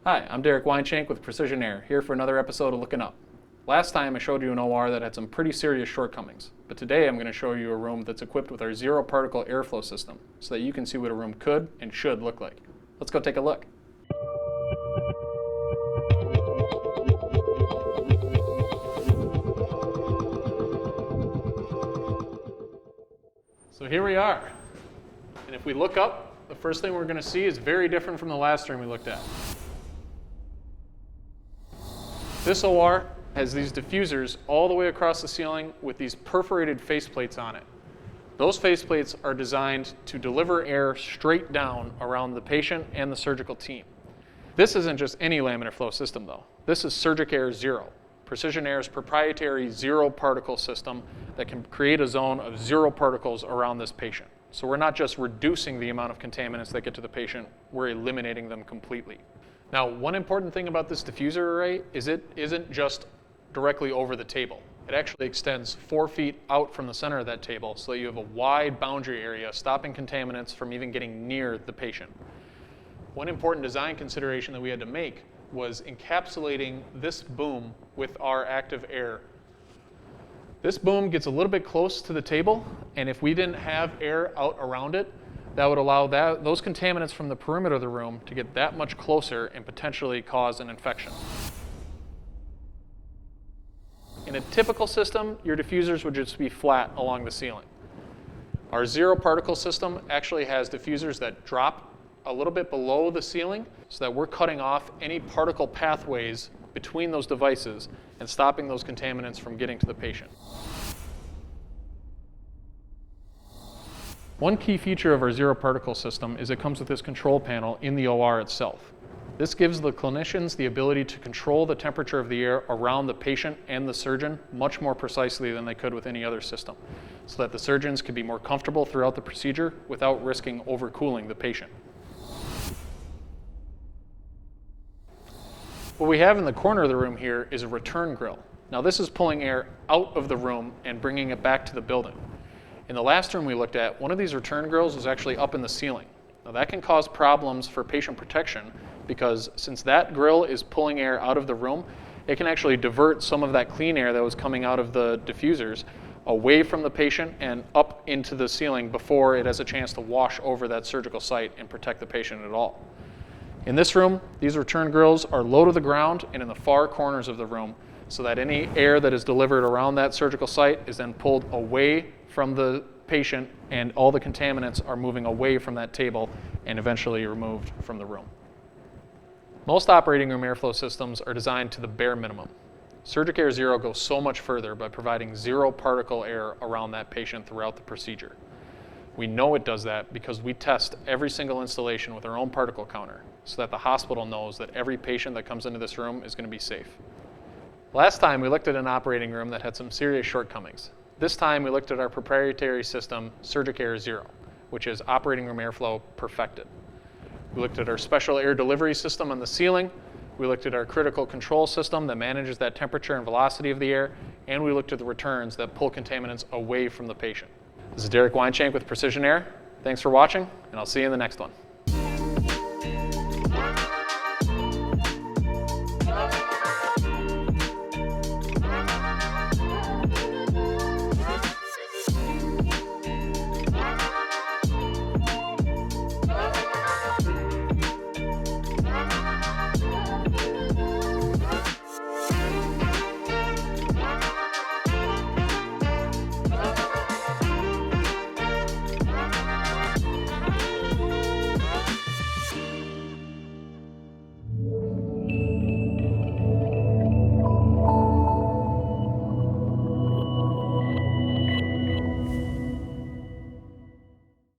Hi, I'm Derek Weinshank with Precision Air, here for another episode of Looking Up. Last time I showed you an OR that had some pretty serious shortcomings, but today I'm going to show you a room that's equipped with our zero particle airflow system so that you can see what a room could and should look like. Let's go take a look. So here we are, and if we look up, the first thing we're going to see is very different from the last room we looked at. This OR has these diffusers all the way across the ceiling with these perforated faceplates on it. Those faceplates are designed to deliver air straight down around the patient and the surgical team. This isn't just any laminar flow system though. This is SurgicAir Zero, Precision Air's proprietary zero particle system that can create a zone of zero particles around this patient. So we're not just reducing the amount of contaminants that get to the patient, we're eliminating them completely. Now, one important thing about this diffuser array is it isn't just directly over the table. It actually extends 4 feet out from the center of that table so that you have a wide boundary area stopping contaminants from even getting near the patient. One important design consideration that we had to make was encapsulating this boom with our active air. This boom gets a little bit close to the table, and if we didn't have air out around it, that would allow those contaminants from the perimeter of the room to get that much closer and potentially cause an infection. In a typical system, your diffusers would just be flat along the ceiling. Our zero particle system actually has diffusers that drop a little bit below the ceiling so that we're cutting off any particle pathways between those devices and stopping those contaminants from getting to the patient. One key feature of our zero particle system is it comes with this control panel in the OR itself. This gives the clinicians the ability to control the temperature of the air around the patient and the surgeon much more precisely than they could with any other system, so that the surgeons can be more comfortable throughout the procedure without risking overcooling the patient. What we have in the corner of the room here is a return grill. Now this is pulling air out of the room and bringing it back to the building. In the last room we looked at, one of these return grills was actually up in the ceiling. Now that can cause problems for patient protection because since that grill is pulling air out of the room, it can actually divert some of that clean air that was coming out of the diffusers away from the patient and up into the ceiling before it has a chance to wash over that surgical site and protect the patient at all. In this room, these return grills are low to the ground and in the far corners of the room so that any air that is delivered around that surgical site is then pulled away from the patient and all the contaminants are moving away from that table and eventually removed from the room. Most operating room airflow systems are designed to the bare minimum. SurgicAir Zero goes so much further by providing zero particle air around that patient throughout the procedure. We know it does that because we test every single installation with our own particle counter so that the hospital knows that every patient that comes into this room is going to be safe. Last time we looked at an operating room that had some serious shortcomings. This time we looked at our proprietary system, SurgicAir Zero, which is operating room airflow perfected. We looked at our special air delivery system on the ceiling. We looked at our critical control system that manages that temperature and velocity of the air. And we looked at the returns that pull contaminants away from the patient. This is Derek Weinshank with Precision Air. Thanks for watching, and I'll see you in the next one.